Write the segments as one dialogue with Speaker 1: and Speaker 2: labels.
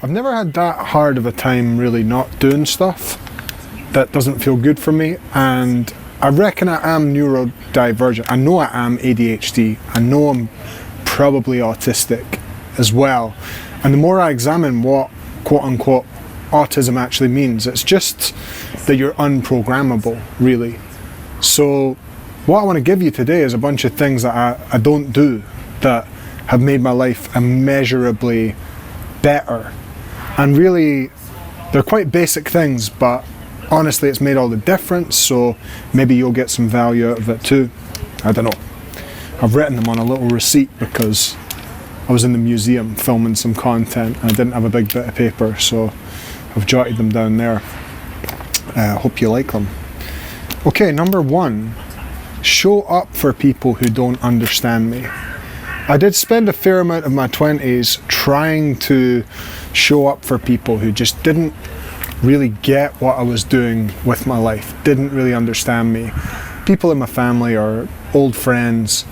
Speaker 1: I've never had that hard of a time really not doing stuff that doesn't feel good for me, and I reckon I am neurodivergent. I know I am ADHD. I know I'm probably autistic as well. And the more I examine what quote unquote autism actually means, it's just that you're unprogrammable, really. So what I want to give you today is a bunch of things that I don't do that have made my life immeasurably better. And really, they're quite basic things, but honestly, it's made all the difference, so maybe you'll get some value out of it too. I don't know. I've written them on a little receipt because I was in the museum filming some content and I didn't have a big bit of paper, so I've jotted them down there. Hope you like them. Okay, number 1, show up for people who don't understand me. I did spend a fair amount of my 20s trying to show up for people who just didn't really get what I was doing with my life, didn't really understand me. People in my family or old friends,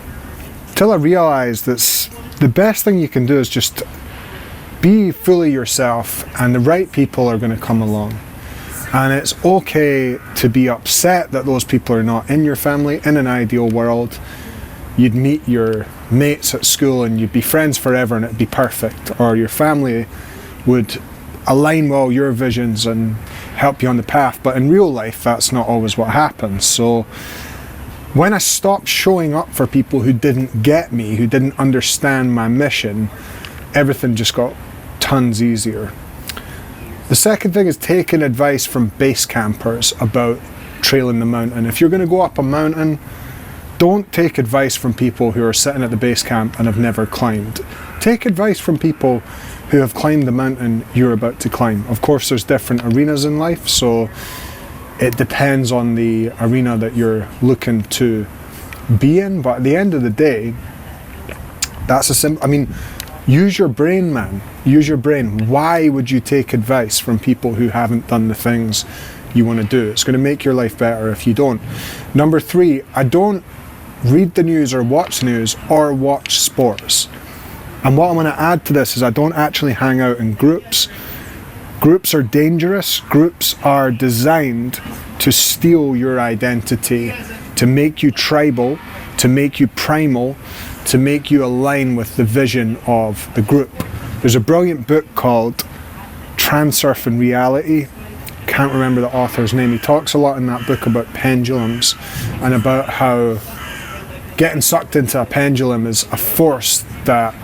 Speaker 1: till I realised that the best thing you can do is just be fully yourself, and the right people are going to come along. And it's okay to be upset that those people are not in your family. In an ideal world, you'd meet your mates at school and you'd be friends forever and it'd be perfect, or your family would align well your visions and help you on the path. But in real life, that's not always what happens. So when I stopped showing up for people who didn't get me, who didn't understand my mission, everything just got tons easier. The second thing is taking advice from base campers about trailing the mountain. If you're going to go up a mountain, don't take advice from people who are sitting at the base camp and have never climbed. Take advice from people who have climbed the mountain you're about to climb. Of course, there's different arenas in life, so it depends on the arena that you're looking to be in. But at the end of the day, that's a simple, use your brain, man. Use your brain. Why would you take advice from people who haven't done the things you want to do? It's going to make your life better if you don't. Number 3, I don't read the news or watch news or watch sports. And what I want to add to this is I don't actually hang out in groups. Groups are dangerous. Groups are designed to steal your identity, to make you tribal, to make you primal, to make you align with the vision of the group. There's a brilliant book called Transurfing Reality. Can't remember the author's name. He talks a lot in that book about pendulums and about how getting sucked into a pendulum is a force that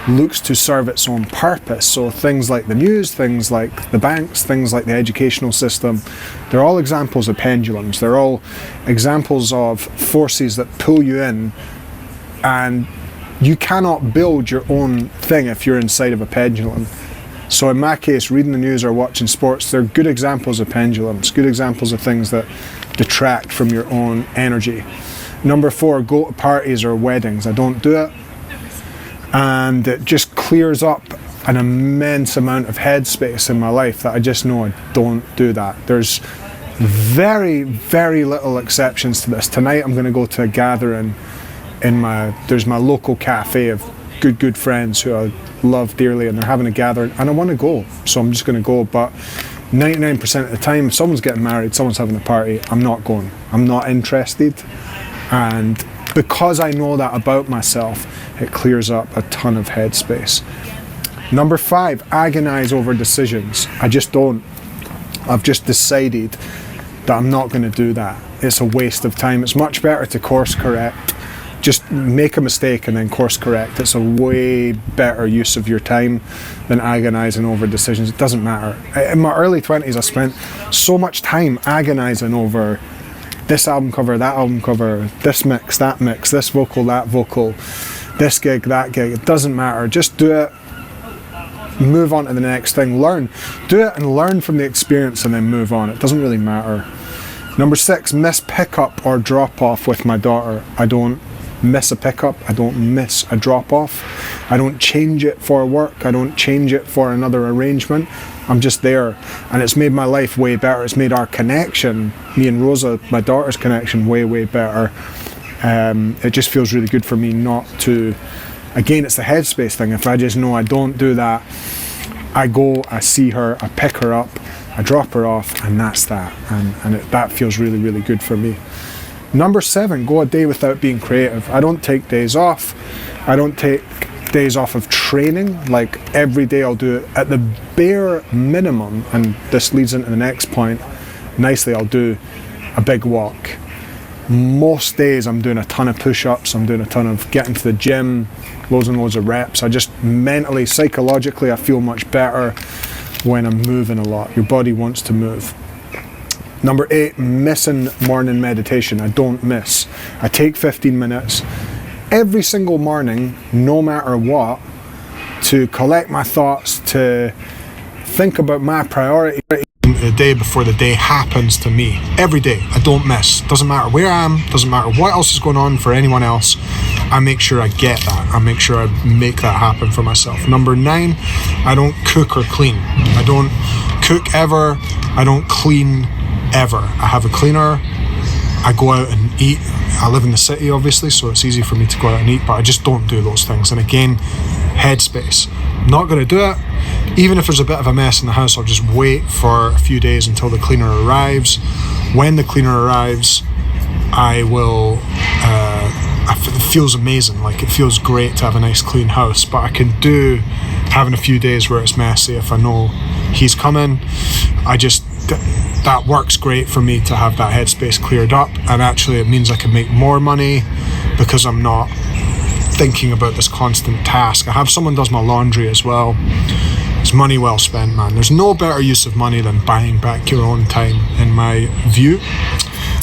Speaker 1: looks to serve its own purpose. So things like the news, things like the banks, things like the educational system, they're all examples of pendulums. They're all examples of forces that pull you in, and you cannot build your own thing if you're inside of a pendulum. So in my case, reading the news or watching sports, they're good examples of pendulums, good examples of things that detract from your own energy. Number 4, go to parties or weddings. I don't do it. And it just clears up an immense amount of headspace in my life that I just know I don't do that. There's very, very little exceptions to this. Tonight I'm going to go to a gathering there's my local cafe of good friends who I love dearly, and they're having a gathering and I want to go. So I'm just going to go. But 99% of the time, if someone's getting married, someone's having a party, I'm not going. I'm not interested. And because I know that about myself, it clears up a ton of headspace. Number 5, agonize over decisions. I just don't. I've just decided that I'm not going to do that. It's a waste of time. It's much better to course correct. Just make a mistake and then course correct. It's a way better use of your time than agonizing over decisions. It doesn't matter. In my early 20s, I spent so much time agonizing over this album cover, that album cover, this mix, this vocal, that vocal, this gig, that gig. It doesn't matter. Just do it. Move on to the next thing. Learn. Do it and learn from the experience and then move on. It doesn't really matter. Number 6, miss pickup or drop off with my daughter. I don't miss a pickup. I don't miss a drop off. I don't change it for work. I don't change it for another arrangement. I'm just there, and it's made my life way better. It's made our connection, me and Rosa, my daughter's connection, way better. It just feels really good for me not to, again, it's the headspace thing. If I just know I don't do that, I go, I see her, I pick her up, I drop her off, and that's that. And that feels really, really good for me. Number 7, go a day without being creative. I don't take days off. I don't take days off of training. Like every day I'll do it at the bare minimum, and this leads into the next point nicely, I'll do a big walk. Most days I'm doing a ton of push-ups, I'm doing a ton of getting to the gym, loads and loads of reps. I just mentally, psychologically, I feel much better when I'm moving a lot. Your body wants to move. Number 8, missing morning meditation. I don't miss. I take 15 minutes every single morning, no matter what, to collect my thoughts, to think about my priority. The day before the day happens to me. Every day, I don't miss. Doesn't matter where I am, doesn't matter what else is going on for anyone else. I make sure I get that. I make sure I make that happen for myself. Number 9, I don't cook or clean. I don't cook ever. I don't clean ever. I have a cleaner. I go out and eat. I live in the city, obviously, so it's easy for me to go out and eat, but I just don't do those things. And again, headspace. Not going to do it. Even if there's a bit of a mess in the house, I'll just wait for a few days until the cleaner arrives. When the cleaner arrives, I will, it feels amazing. Like, it feels great to have a nice clean house, but I can do having a few days where it's messy if I know he's coming. That works great for me to have that headspace cleared up, and actually it means I can make more money because I'm not thinking about this constant task. I have someone does my laundry as well. It's money well spent, man. There's no better use of money than buying back your own time, in my view.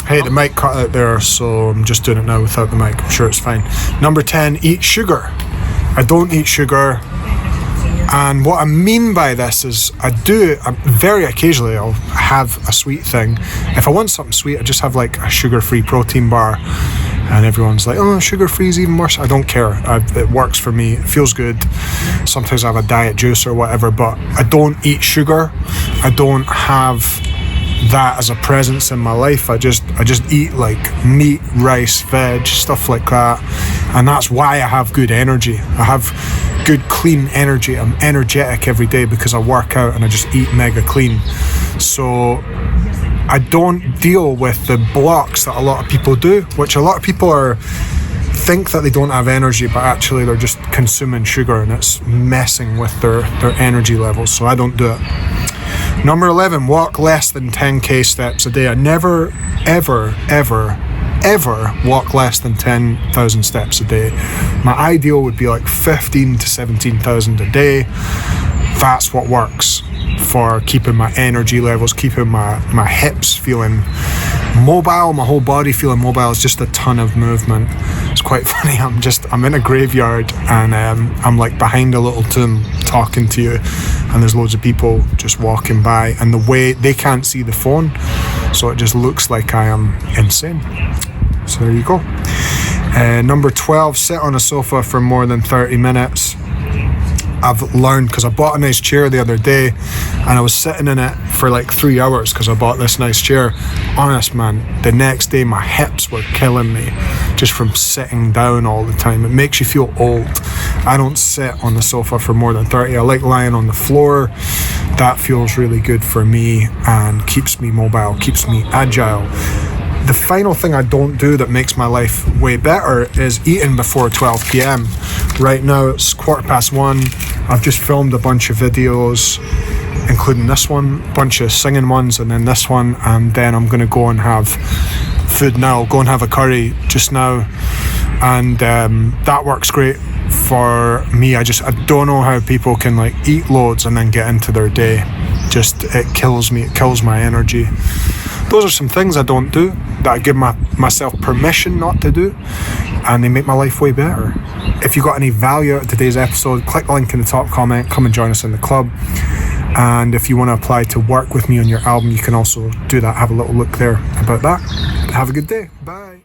Speaker 1: Hey, the mic cut out there, so I'm just doing it now without the mic. I'm sure it's fine. Number 10, eat sugar. I don't eat sugar. And what I mean by this is very occasionally I'll have a sweet thing. If I want something sweet, I just have like a sugar-free protein bar, and everyone's like, oh, sugar-free is even worse. I don't care. It works for me. It feels good. Sometimes I have a diet juice or whatever, but I don't eat sugar. I don't have that as a presence in my life. I just eat like meat, rice, veg, stuff like that, and that's why I have good energy. I have good clean energy. I'm energetic every day because I work out and I just eat mega clean. So I don't deal with the blocks that a lot of people do, which a lot of people think that they don't have energy, but actually they're just consuming sugar and it's messing with their energy levels. So I don't do it. Number 11, walk less than 10k steps a day. I never, ever, ever, ever walk less than 10,000 steps a day. My ideal would be like 15 to 17,000 a day. That's what works for keeping my energy levels, keeping my hips feeling mobile, my whole body feeling mobile. It's just a ton of movement. It's quite funny. I'm in a graveyard and I'm like behind a little tomb talking to you, and there's loads of people just walking by, and the way they can't see the phone, so it just looks like I am insane. So there you go. Number 12, sit on a sofa for more than 30 minutes. I've learned, because I bought a nice chair the other day and I was sitting in it for like 3 hours because I bought this nice chair. Honest, man, the next day my hips were killing me just from sitting down all the time. It makes you feel old. I don't sit on the sofa for more than 30. I like lying on the floor. That feels really good for me and keeps me mobile, keeps me agile. The final thing I don't do that makes my life way better is eating before 12 p.m. Right now it's 1:15. I've just filmed a bunch of videos, including this one, a bunch of singing ones, and then this one, and then I'm going to go and have food now. I'll go and have a curry just now, and that works great for me. I don't know how people can like eat loads and then get into their day. It kills me. It kills my energy. Those are some things I don't do that I give myself permission not to do, and they make my life way better. If you got any value out of today's episode, click the link in the top comment, come and join us in the club. And if you want to apply to work with me on your album, you can also do that. Have a little look there about that. Have a good day. Bye.